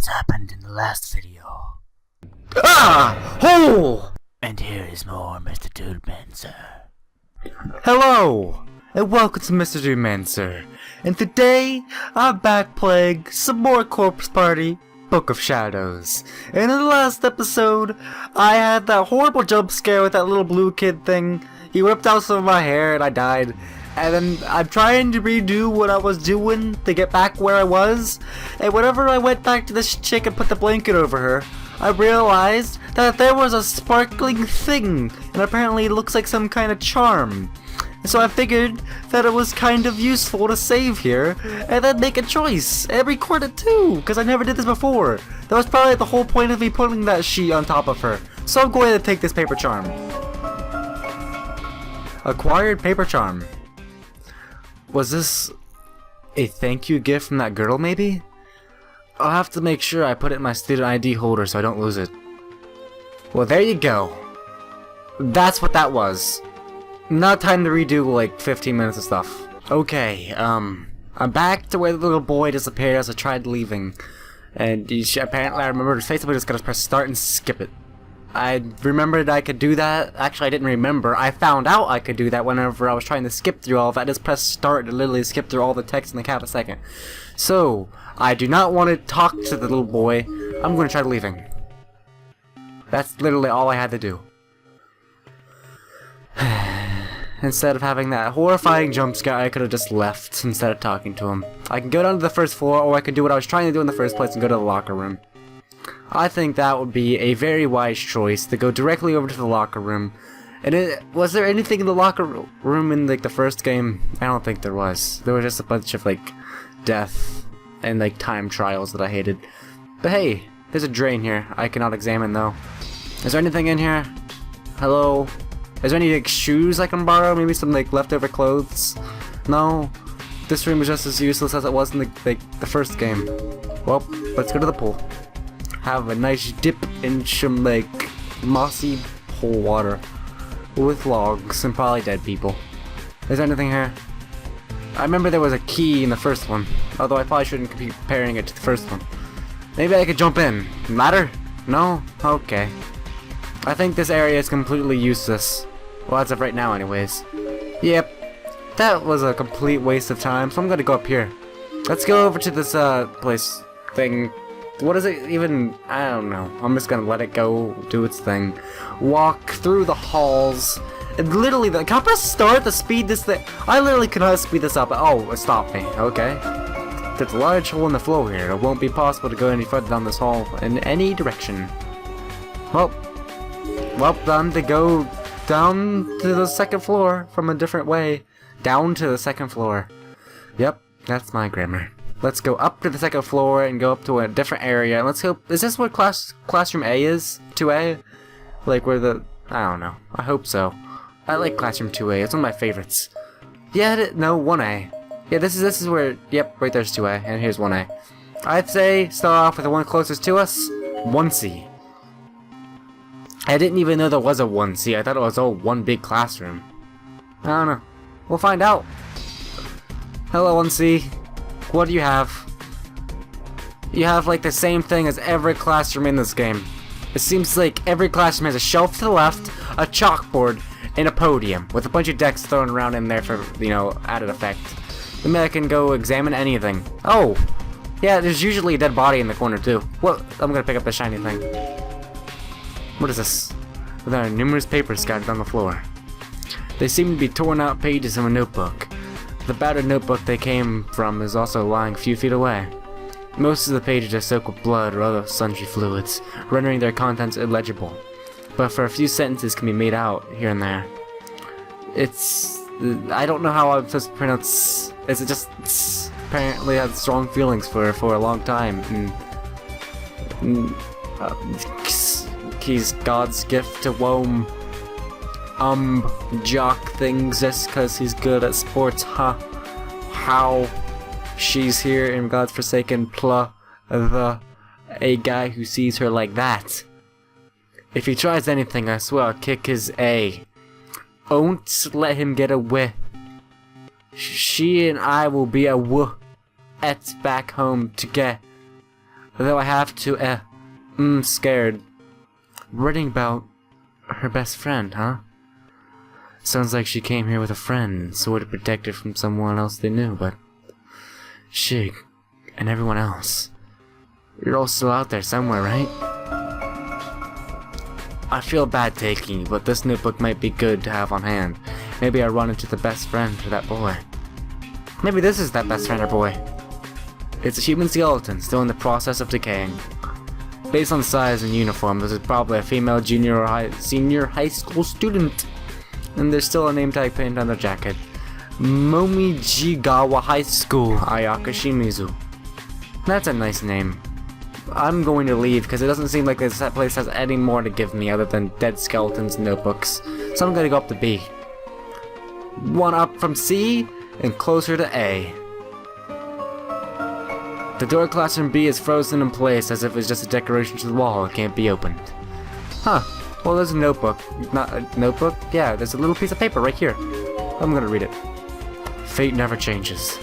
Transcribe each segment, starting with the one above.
what happened in the last video. Ah! Hole! And here is more MrDudeManSir. Hello! And welcome to MrDudeManSir. And today, I'm back playing some more Corpse Party Book of Shadows. And in the last episode, I had that horrible jump scare with that little blue kid thing. He ripped out some of my hair and I died. And then I'm trying to redo what I was doing to get back where I was. And whenever I went back to this chick and put the blanket over her, I realized that there was a sparkling thing, and apparently it looks like some kind of charm. And so I figured that it was kind of useful to save here, and then make a choice, and record it too, because I never did this before. That was probably the whole point of me putting that sheet on top of her. So I'm going to take this paper charm. Acquired paper charm. Was this a thank you gift from that girl, maybe? I'll have to make sure I put it in my student ID holder so I don't lose it. Well, there you go. That's what that was. Not time to redo like 15 minutes of stuff. Okay, I'm back to where the little boy disappeared as I tried leaving. And apparently I remembered his face, so I just gotta press start and skip it. I remembered I could do that. Actually, I didn't remember. I found out I could do that whenever I was trying to skip through all of that. I just pressed start to literally skip through all the text in like half a second. So, I do not want to talk to the little boy. I'm going to try leaving. That's literally all I had to do. Instead of having that horrifying jump scare, I could have just left instead of talking to him. I can go down to the first floor, or I could do what I was trying to do in the first place and go to the locker room. I think that would be a very wise choice, to go directly over to the locker room. And was there anything in the locker room in like the first game? I don't think there was. There was just a bunch of like death and like time trials that I hated. But hey, there's a drain here I cannot examine though. Is there anything in here? Hello? Is there any like shoes I can borrow? Maybe some like leftover clothes? No? This room is just as useless as it was in the first game. Well, let's go to the pool. Have a nice dip in some like mossy pool water with logs and probably dead people. Is there anything here? I remember there was a key in the first one, although I probably shouldn't be comparing it to the first one. Maybe I could jump in. Ladder? No? Okay. I think this area is completely useless. Well, as of right now anyways. Yep. That was a complete waste of time, so I'm gonna go up here. Let's go over to this place thing. What is it even? I don't know. I'm just gonna let it go do its thing. Walk through the halls. And literally, can I press start to speed this thing? I literally cannot speed this up. Oh, it stopped me. Okay. There's a large hole in the floor here. It won't be possible to go any further down this hall in any direction. Well, time to go down to the second floor from a different way. Down to the second floor. Yep, that's my grammar. Let's go up to the second floor and go up to a different area. Let's go. Is this what classroom A is? 2A? Like where the... I don't know. I hope so. I like classroom 2A. It's one of my favorites. Yeah, no, 1A. Yeah, this is where... Yep, right there's 2A, and here's 1A. I'd say start off with the one closest to us. 1C. I didn't even know there was a 1C. I thought it was all one big classroom. I don't know. We'll find out. Hello, 1C. What do you have? You have like the same thing as every classroom in this game. It seems like every classroom has a shelf to the left, a chalkboard, and a podium with a bunch of decks thrown around in there for, you know, added effect. Maybe I can go examine anything. Oh! Yeah, there's usually a dead body in the corner too. What? I'm gonna pick up the shiny thing. What is this? There are numerous papers scattered on the floor. They seem to be torn out pages of a notebook. The battered notebook they came from is also lying a few feet away. Most of the pages are soaked with blood or other sundry fluids, rendering their contents illegible. But for a few sentences can be made out here and there. It's... I don't know how I'm supposed to pronounce... Is it just... apparently had strong feelings for a long time. He's God's gift to Wome. Jock things just cause he's good at sports, huh? How? She's here in God's forsaken a guy who sees her like that. If he tries anything, I swear I'll kick his A. Won't let him get away. She and I will be a at back home together. Though I have to, scared. Reading about her best friend, huh? Sounds like she came here with a friend, sort of protected from someone else they knew, but... Shig, and everyone else. You're all still out there somewhere, right? I feel bad taking you, but this notebook might be good to have on hand. Maybe I run into the best friend for that boy. Maybe this is that best friend or boy. It's a human skeleton, still in the process of decaying. Based on size and uniform, this is probably a female junior or senior high school student. And there's still a name tag painted on their jacket. Momijigawa High School, Ayaka Shimizu. That's a nice name. I'm going to leave because it doesn't seem like this place has any more to give me other than dead skeletons and notebooks. So I'm going to go up to B. One up from C and closer to A. The door to classroom B is frozen in place as if it's just a decoration to the wall. It can't be opened. Huh. Well, there's a notebook. Not a notebook? Yeah, there's a little piece of paper right here. I'm gonna read it. Fate never changes.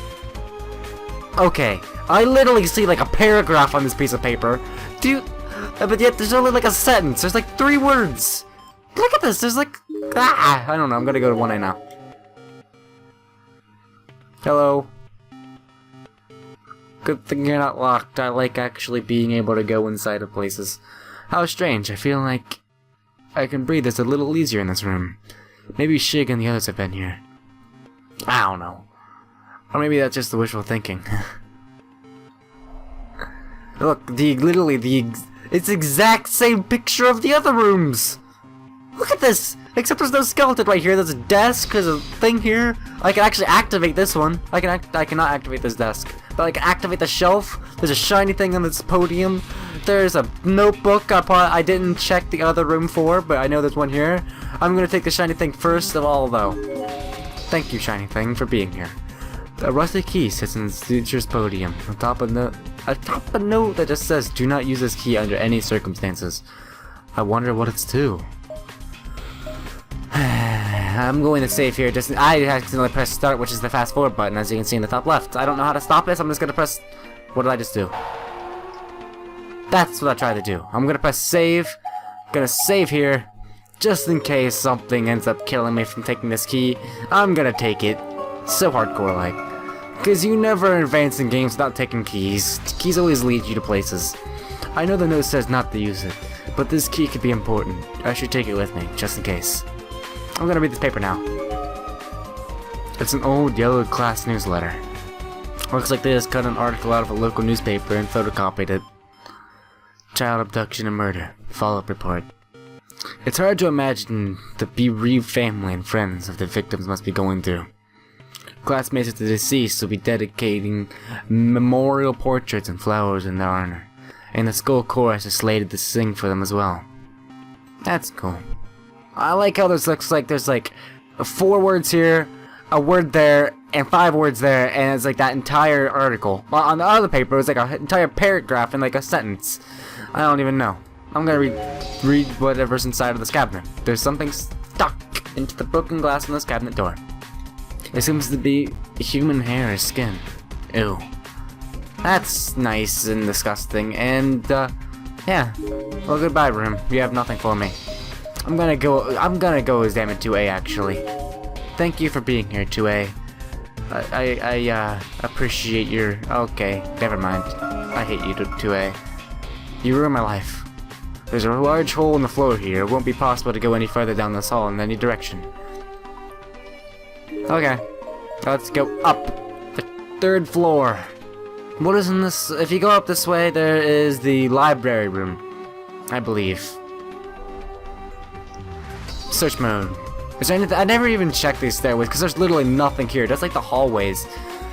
Okay, I literally see like a paragraph on this piece of paper. But yet there's only like a sentence. There's like 3 words. Look at this. There's like... I don't know. I'm gonna go to 1A now. Hello. Good thing you're not locked. I like actually being able to go inside of places. How strange. I feel like I can breathe just a little easier in this room. Maybe Shig and the others have been here. I don't know. Or maybe that's just the wishful thinking. Look, it's the exact same picture of the other rooms! Look at this! Except there's no skeleton right here. There's a desk, there's a thing here. I can actually activate this one. I cannot activate this desk. But I can activate the shelf. There's a shiny thing on this podium. There's a notebook I didn't check the other room for, but I know there's one here. I'm gonna take the shiny thing first of all, though. Thank you, shiny thing, for being here. A rusty key sits in the teacher's podium. Atop a note that just says, "Do not use this key under any circumstances." I wonder what it's to. I'm going to save here. I accidentally pressed start, which is the fast forward button, as you can see in the top left. I don't know how to stop this. I'm just gonna press. What did I just do? That's what I tried to do. I'm gonna press save. Gonna save here, just in case something ends up killing me from taking this key. I'm gonna take it. So hardcore like. Because you never advance in games without taking keys. Keys always lead you to places. I know the note says not to use it, but this key could be important. I should take it with me, just in case. I'm gonna read this paper now. It's an old yellow class newsletter. Looks like they just cut an article out of a local newspaper and photocopied it. Child abduction and murder. Follow-up report. It's hard to imagine the bereaved family and friends of the victims must be going through. Classmates of the deceased will be dedicating memorial portraits and flowers in their honor, and the school chorus is slated to sing for them as well. That's cool. I like how this looks like there's like 4 words here, a word there, and 5 words there, and it's like that entire article. Well, on the other paper, it was like an entire paragraph and like a sentence. I don't even know. I'm gonna read whatever's inside of this cabinet. There's something stuck into the broken glass on this cabinet door. It seems to be human hair or skin. Ew. That's nice and disgusting, and yeah. Well, goodbye, room. You have nothing for me. I'm gonna go examine 2A, actually. Thank you for being here, 2A. I appreciate your... Okay, never mind. I hate you, 2A. You ruined my life. There's a large hole in the floor here. It won't be possible to go any further down this hall in any direction. Okay. Let's go up. The 3rd floor. What is in this? If you go up this way, there is the library room, I believe. Search mode. Is there anything? I never even checked these stairways because there's literally nothing here. That's like the hallways.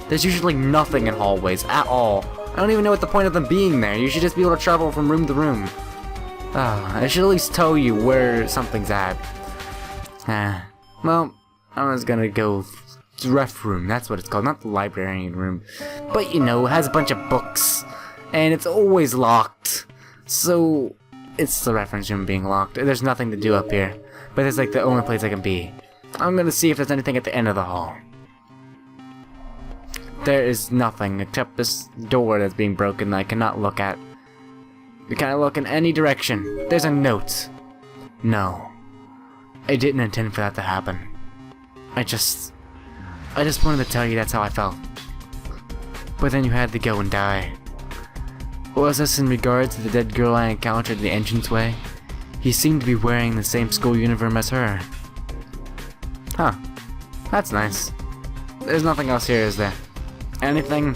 There's usually nothing in hallways at all. I don't even know what the point of them being there. You should just be able to travel from room to room. I should at least tell you where something's at. Well, I'm just gonna go ref room. That's what it's called, not the librarian room. But you know, it has a bunch of books, and it's always locked. So it's the reference room being locked. There's nothing to do up here, but it's like the only place I can be. I'm gonna see if there's anything at the end of the hall. There is nothing except this door that's being broken that I cannot look at. We can't look in any direction. There's a note. No. I didn't intend for that to happen. I just wanted to tell you that's how I felt. But then you had to go and die. Was this in regard to the dead girl I encountered in the entranceway? He seemed to be wearing the same school uniform as her. Huh. That's nice. There's nothing else here, is there? Anything?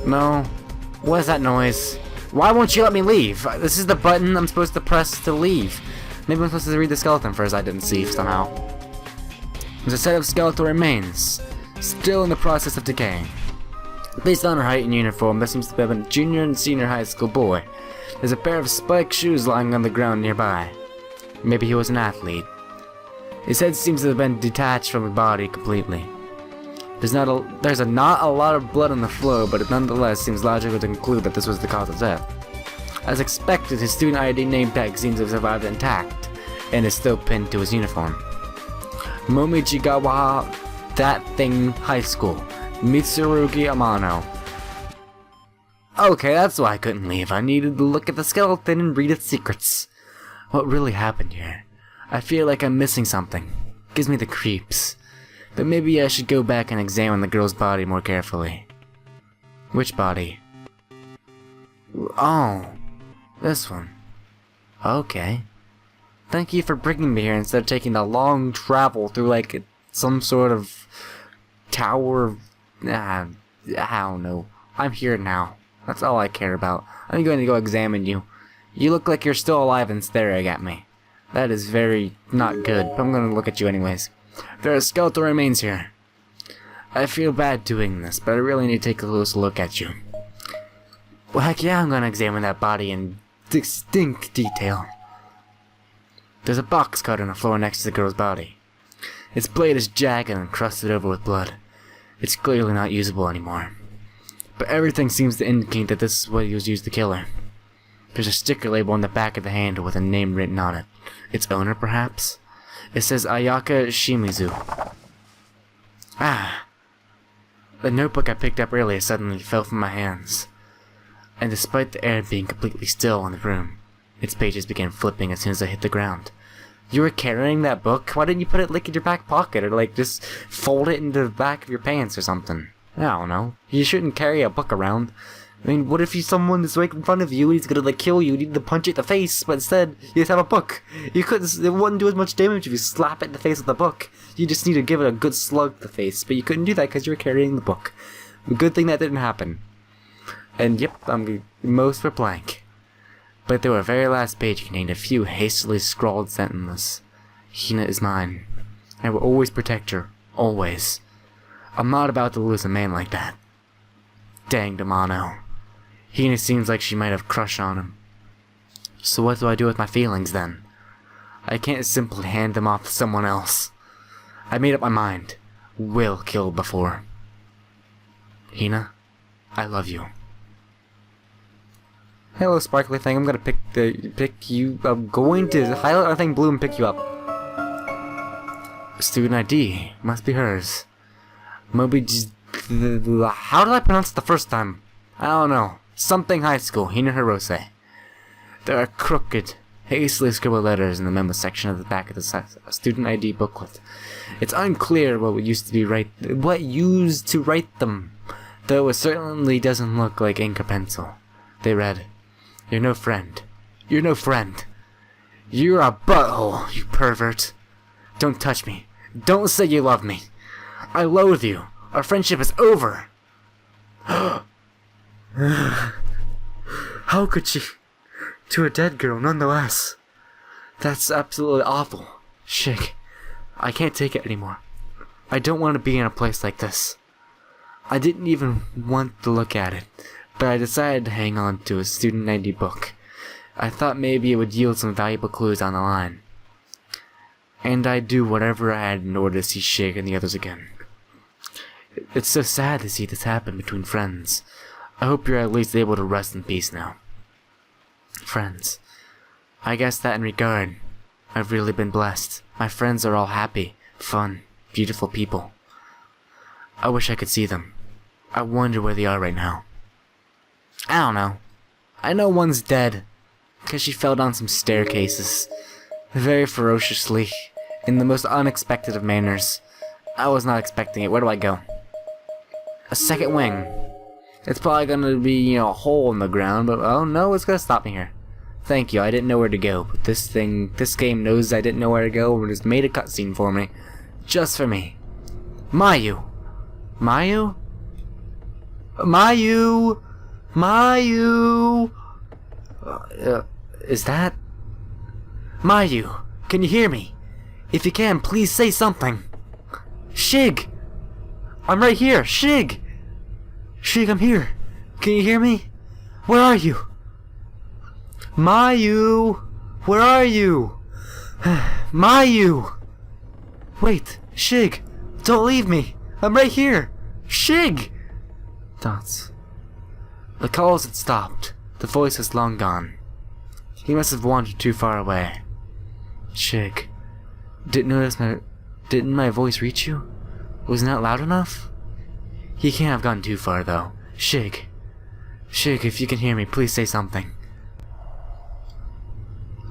No? What is that noise? Why won't you let me leave? This is the button I'm supposed to press to leave. Maybe I'm supposed to read the skeleton first. I didn't see somehow. There's a set of skeletal remains, still in the process of decaying. Based on her height and uniform, there seems to have been a junior and senior high school boy. There's a pair of spiked shoes lying on the ground nearby. Maybe he was an athlete. His head seems to have been detached from his body completely. There's not a lot of blood on the floor, but it nonetheless seems logical to conclude that this was the cause of death. As expected, his student ID name tag seems to have survived intact, and is still pinned to his uniform. Momijigawa, that thing, high school. Mitsurugi Amano. Okay, that's why I couldn't leave. I needed to look at the skeleton and read its secrets. What really happened here? I feel like I'm missing something. Gives me the creeps. But maybe I should go back and examine the girl's body more carefully. Which body? Oh, this one. Okay. Thank you for bringing me here instead of taking the long travel through like some sort of tower. I don't know. I'm here now. That's all I care about. I'm going to go examine you. You look like you're still alive and staring at me. That is very not good, but I'm going to look at you anyways. There are skeletal remains here. I feel bad doing this, but I really need to take a close look at you. Well, heck yeah, I'm going to examine that body in distinct detail. There's a box cut on the floor next to the girl's body. Its blade is jagged and crusted over with blood. It's clearly not usable anymore. But everything seems to indicate that this is what was used to kill her. There's a sticker label on the back of the handle with a name written on it. Its owner, perhaps? It says Ayaka Shimizu. Ah! The notebook I picked up earlier suddenly fell from my hands. And despite the air being completely still in the room, its pages began flipping as soon as I hit the ground. You were carrying that book? Why didn't you put it like in your back pocket or like just fold it into the back of your pants or something? I don't know. You shouldn't carry a book around. I mean, what if someone is right in front of you and he's gonna like kill you? You need to punch it in the face, but instead you just have a book. You couldn't. It wouldn't do as much damage if you slap it in the face with the book. You just need to give it a good slug to the face, but you couldn't do that because you were carrying the book. Good thing that didn't happen. And yep, most were blank. But the very last page contained a few hastily scrawled sentences. Hina is mine. I will always protect her. Always. I'm not about to lose a man like that. Dang Damano. Hina seems like she might have a crush on him. So what do I do with my feelings then? I can't simply hand them off to someone else. I made up my mind. Will kill before. Hina, I love you. Hello, sparkly thing. I'm gonna pick you. I'm going to highlight our thing blue and pick you up. Student ID must be hers. Moby. How did I pronounce it the first time? I don't know. Something high school. Hina Hirose. There are crooked, hastily scribbled letters in the memo section of the back of the student ID booklet. It's unclear what used to write them, though it certainly doesn't look like ink or pencil. They read, "You're no friend. You're no friend. You're a butthole, you pervert. Don't touch me. Don't say you love me. I loathe you. Our friendship is over." How could she? To a dead girl, nonetheless. That's absolutely awful. Shit. I can't take it anymore. I don't want to be in a place like this. I didn't even want to look at it, but I decided to hang on to a student ID book. I thought maybe it would yield some valuable clues on the line. And I'd do whatever I had in order to see Shig and the others again. It's so sad to see this happen between friends. I hope you're at least able to rest in peace now. Friends. I guess that in regard, I've really been blessed. My friends are all happy, fun, beautiful people. I wish I could see them. I wonder where they are right now. I don't know. I know one's dead. because she fell down some staircases. Very ferociously. In the most unexpected of manners. I was not expecting it. Where do I go? A second wing. It's probably gonna be, you know, a hole in the ground, but oh no, it's gonna stop me here. Thank you, I didn't know where to go, but this game knows I didn't know where to go and just made a cutscene for me. Just for me. Mayu! Mayu? Mayu! Mayu! Is that? Mayu, can you hear me? If you can, please say something. Shig! I'm right here, Shig! Shig, I'm here. Can you hear me? Where are you? Mayu! Where are you? Mayu! Wait, Shig! Don't leave me! I'm right here! Shig! Dots. The calls had stopped. The voice was long gone. He must have wandered too far away. Shig. Didn't my voice reach you? Wasn't that loud enough? He can't have gone too far though. Shig. Shig, if you can hear me, please say something.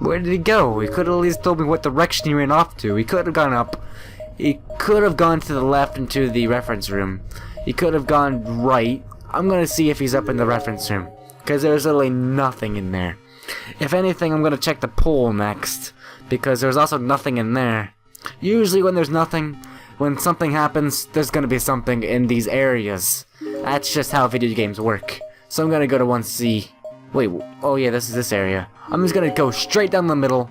Where did he go? He could have at least told me what direction he ran off to. He could have gone up. He could have gone to the left into the reference room. He could have gone right. I'm gonna see if he's up in the reference room. Because there's literally nothing in there. If anything, I'm gonna check the pool next. Because there's also nothing in there. Usually when there's nothing, when something happens, there's gonna be something in these areas. That's just how video games work. So I'm gonna go to 1C. Wait, oh yeah, this is this area. I'm just gonna go straight down the middle,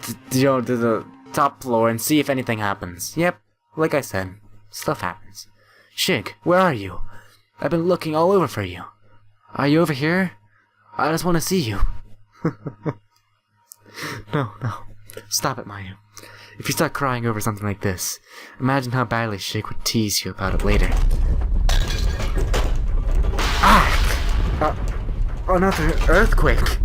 to the top floor and see if anything happens. Yep, like I said, stuff happens. Shig, where are you? I've been looking all over for you. Are you over here? I just want to see you. No. Stop it, Mayu. If you start crying over something like this, imagine how badly Shig would tease you about it later. Ah! Another earthquake!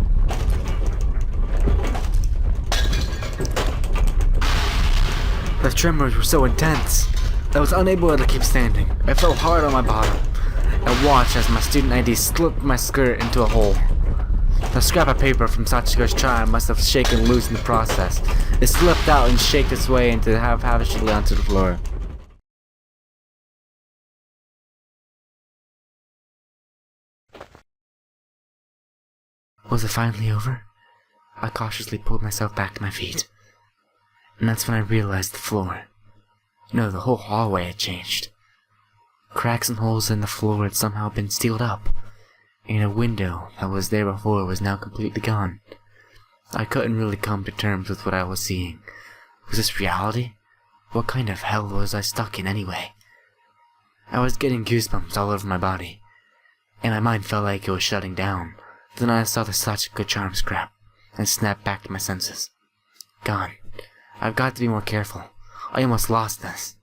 The tremors were so intense, I was unable to keep standing. I fell hard on my bottom, and watched as my student ID slipped my skirt into a hole. The scrap of paper from Sachiko's charm must have shaken loose in the process. It slipped out and shaked its way into habitually onto the floor. Was it finally over? I cautiously pulled myself back to my feet. And that's when I realized the floor. No, the whole hallway had changed. Cracks and holes in the floor had somehow been sealed up. And a window that was there before was now completely gone. I couldn't really come to terms with what I was seeing. Was this reality? What kind of hell was I stuck in anyway? I was getting goosebumps all over my body, and my mind felt like it was shutting down. Then I saw the Sachiko charm scrap, and snapped back to my senses. Gone. I've got to be more careful. I almost lost this.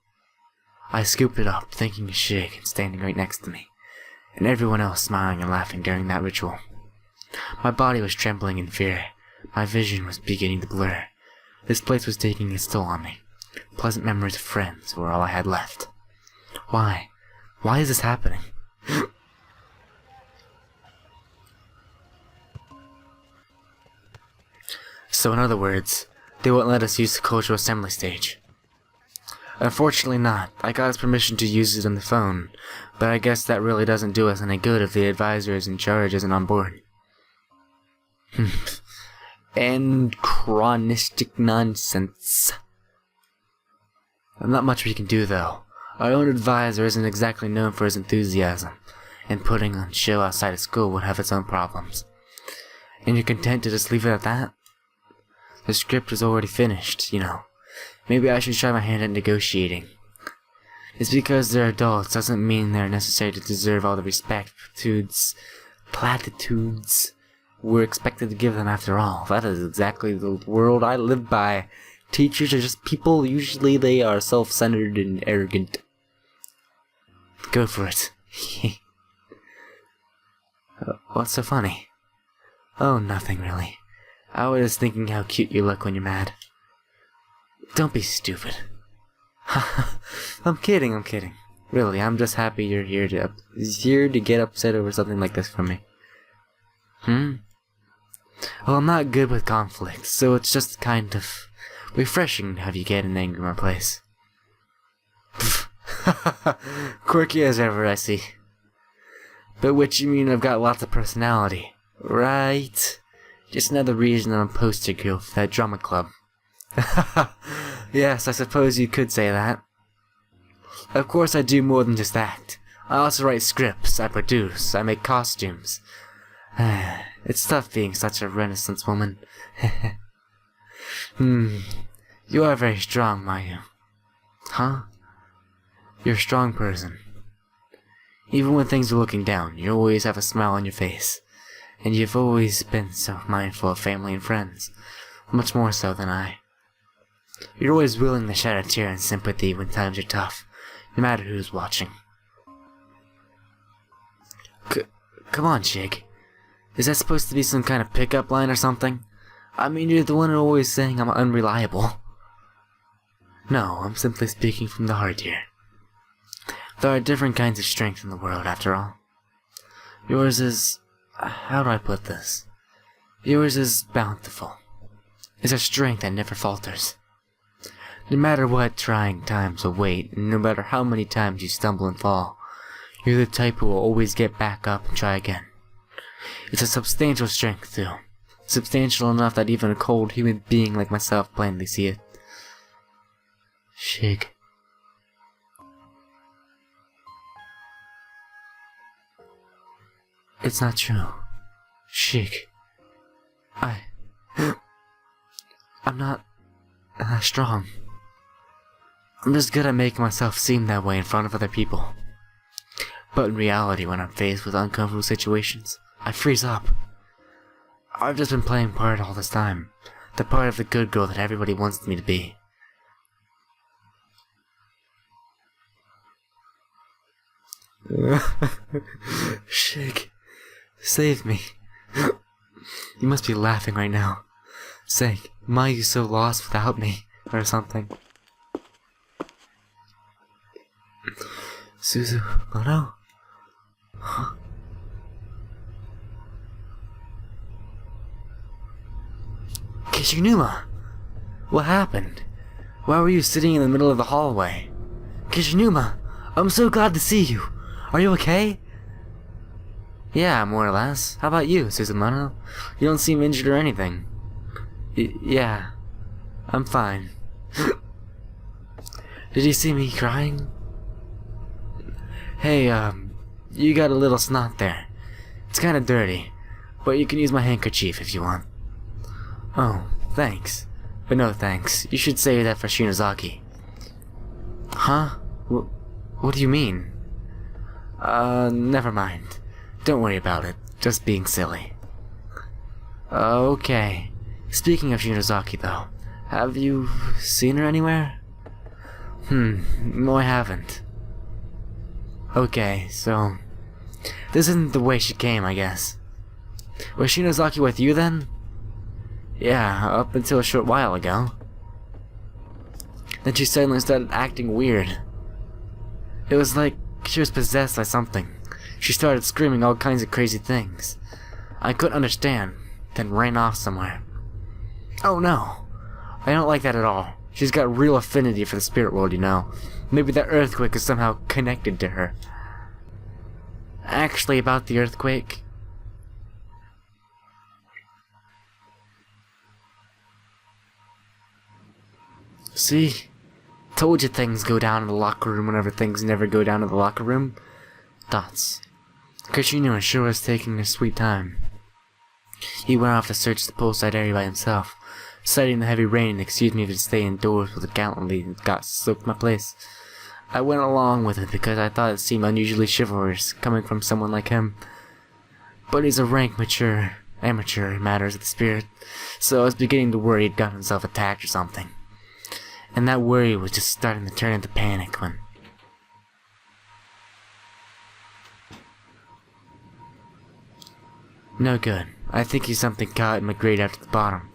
I scooped it up, thinking of Shig standing right next to me, and everyone else smiling and laughing during that ritual. My body was trembling in fear. My vision was beginning to blur. This place was taking its toll on me. Pleasant memories of friends were all I had left. Why? Why is this happening? So in other words, they won't let us use the cultural assembly stage. Unfortunately not. I got his permission to use it on the phone, but I guess that really doesn't do us any good if the advisor is in charge isn't on board. Anachronistic nonsense. Not much we can do though. Our own advisor isn't exactly known for his enthusiasm, and putting on show outside of school would have its own problems. And you're content to just leave it at that? The script is already finished, you know. Maybe I should try my hand at negotiating. Just because they're adults doesn't mean they're necessary to deserve all the respect platitudes we're expected to give them after all. That is exactly the world I live by. Teachers are just people. Usually they are self-centered and arrogant. Go for it. What's so funny? Oh, nothing really. I was just thinking how cute you look when you're mad. Don't be stupid. I'm kidding. Really, I'm just happy you're here to get upset over something like this from me. Well, I'm not good with conflict, so it's just kind of refreshing to have you get an angry in my place. Quirky as ever, I see. But which you mean I've got lots of personality, right? Just another reason I'm a poster girl for that drama club. Yes, I suppose you could say that. Of course I do more than just act. I also write scripts, I produce, I make costumes. It's tough being such a Renaissance woman. You are very strong, Mayu. Huh? You're a strong person. Even when things are looking down, you always have a smile on your face. And you've always been so mindful of family and friends. Much more so than I. You're always willing to shed a tear in sympathy when times are tough, no matter who's watching. Come on, Shig. Is that supposed to be some kind of pickup line or something? I mean, you're the one always saying I'm unreliable. No, I'm simply speaking from the heart here. There are different kinds of strength in the world, after all. Yours is... how do I put this? Yours is bountiful. It's a strength that never falters. No matter what trying times await, and no matter how many times you stumble and fall, you're the type who will always get back up and try again. It's a substantial strength, too. Substantial enough that even a cold human being like myself plainly see it. Shig. It's not true. Shig. I'm not strong. I'm just good at making myself seem that way in front of other people. But in reality, when I'm faced with uncomfortable situations, I freeze up. I've just been playing part all this time. The part of the good girl that everybody wants me to be. Shig. Save me. You must be laughing right now. Saying, Mayu's so lost without me, or something. Suzu, oh no. Huh? Kishinuma! What happened? Why were you sitting in the middle of the hallway? Kishinuma! I'm so glad to see you! Are you okay? Yeah, more or less. How about you, Suzumono? You don't seem injured or anything. Yeah. I'm fine. Did you see me crying? Hey, you got a little snot there. It's kinda dirty, but you can use my handkerchief if you want. Oh, thanks. But no thanks. You should save that for Shinozaki. Huh? What do you mean? Never mind. Don't worry about it. Just being silly. Okay. Speaking of Shinozaki, though, have you seen her anywhere? No, I haven't. Okay, so... this isn't the way she came, I guess. Was Shinozaki with you then? Yeah, up until a short while ago. Then she suddenly started acting weird. It was like she was possessed by something. She started screaming all kinds of crazy things. I couldn't understand, then ran off somewhere. Oh no! I don't like that at all. She's got real affinity for the spirit world, you know. Maybe that earthquake is somehow connected to her. Actually, about the earthquake... See? Told you things go down in the locker room whenever things never go down in the locker room. Thoughts. Kushino sure was taking his sweet time. He went off to search the poolside area by himself, citing the heavy rain and excused me to stay indoors with the gallantly and got soaked my place. I went along with it because I thought it seemed unusually chivalrous coming from someone like him. But he's a rank amateur in matters of the spirit, so I was beginning to worry he'd gotten himself attacked or something. And that worry was just starting to turn into panic when... No good. I think he's something caught in my grate after the bottom.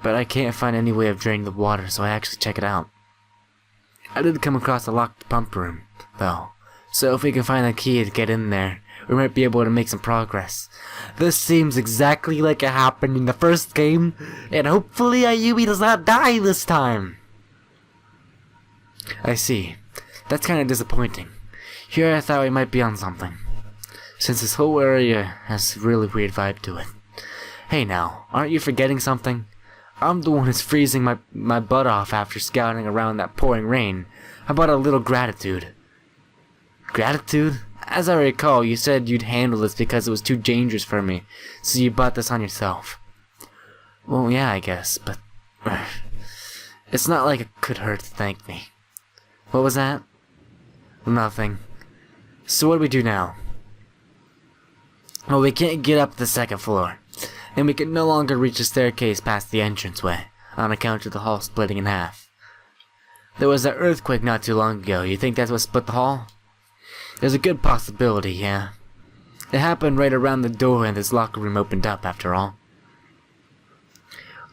But I can't find any way of draining the water, so I actually check it out. I did come across a locked pump room, though. So if we can find a key to get in there, we might be able to make some progress. This seems exactly like it happened in the first game, and hopefully Ayumi does not die this time. I see. That's kind of disappointing. Here I thought we might be on something, since this whole area has a really weird vibe to it. Hey now, aren't you forgetting something? I'm the one who's freezing my butt off after scouting around that pouring rain. How about a little gratitude? Gratitude? As I recall, you said you'd handle this because it was too dangerous for me, so you brought this on yourself. Well, yeah, I guess, but it's not like it could hurt to thank me. What was that? Nothing. So what do we do now? Well, we can't get up to the second floor, and we can no longer reach the staircase past the entranceway, on account of the hall splitting in half. There was that earthquake not too long ago. You think that's what split the hall? There's a good possibility, yeah. It happened right around the door and this locker room opened up, after all.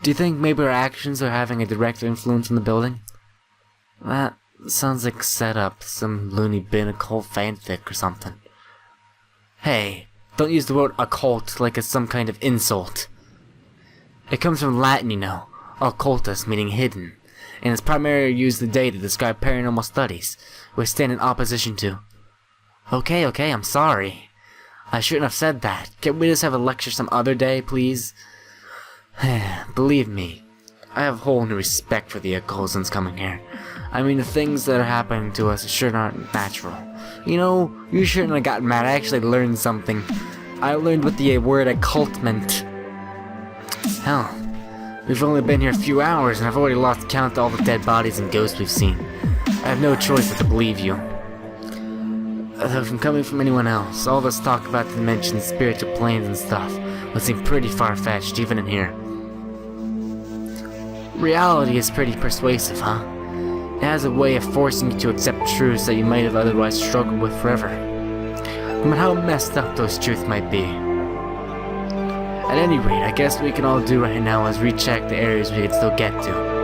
Do you think maybe our actions are having a direct influence on the building? That sounds like setup, some loony bin occult fanfic or something. Hey, don't use the word occult like it's some kind of insult. It comes from Latin, you know, occultus meaning hidden, and it's primarily used today to describe paranormal studies, which stand in opposition to. Okay, I'm sorry. I shouldn't have said that. Can't we just have a lecture some other day, please? Believe me, I have a whole new respect for the occult since coming here. I mean, the things that are happening to us sure aren't natural. You know, you shouldn't have gotten mad. I actually learned something. I learned what the word occult meant. Hell, we've only been here a few hours and I've already lost count to all the dead bodies and ghosts we've seen. I have no choice but to believe you. From coming from anyone else, all this talk about dimensions, spiritual planes and stuff would seem pretty far-fetched, even in here. Reality is pretty persuasive, huh? It has a way of forcing you to accept truths that you might have otherwise struggled with forever. No matter how messed up those truths might be. At any rate, I guess what we can all do right now is recheck the areas we can still get to.